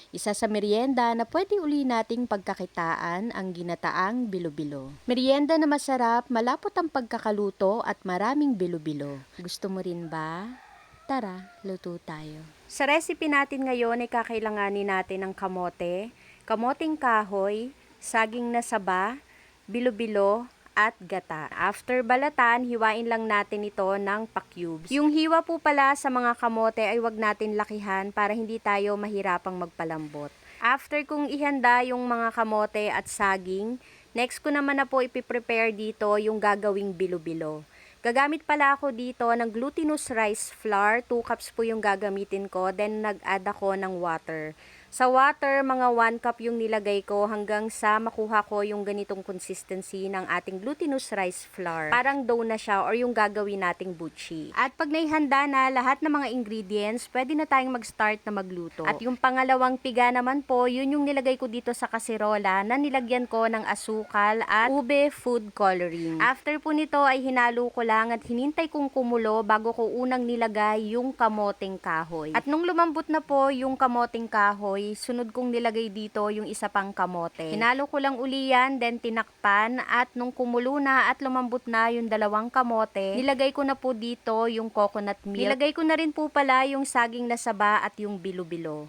Isa sa merienda na pwede uli nating pagkakitaan ang ginataang bilo-bilo. Merienda na masarap, malapot ang pagkakaluto at maraming bilo-bilo. Gusto mo rin ba? Tara, luto tayo. Sa recipe natin ngayon ay kakailanganin natin ng kamote, kamoting kahoy, saging na saba, bilo-bilo, at gata. After balatan, hiwain lang natin ito ng pa-cubes. Yung hiwa po pala sa mga kamote ay wag natin lakihan para hindi tayo mahirapang magpalambot. After kong ihanda yung mga kamote at saging, next ko naman na po ipiprepare dito yung gagawing bilo-bilo. Gagamit pala ako dito ng glutinous rice flour, 2 cups po yung gagamitin ko, then nag-add ako ng water. Sa water, mga 1 cup yung nilagay ko hanggang sa makuha ko yung ganitong consistency ng ating glutinous rice flour. Parang dough na siya or yung gagawin nating buchi. At pag naihanda na lahat ng mga ingredients, pwede na tayong mag-start na magluto. At yung pangalawang piga naman po, yun yung nilagay ko dito sa kaserola na nilagyan ko ng asukal at ube food coloring. After po nito ay hinalo ko lang at hinintay kong kumulo bago ko unang nilagay yung kamoteng kahoy. At nung lumambot na po yung kamoteng kahoy, sunod kong nilagay dito yung isa pang kamote. Hinalo ko lang uli yan, then tinakpan, at nung kumulo na at lumambot na yung dalawang kamote, nilagay ko na po dito yung coconut milk. Nilagay ko na rin po pala yung saging na saba at yung bilo-bilo.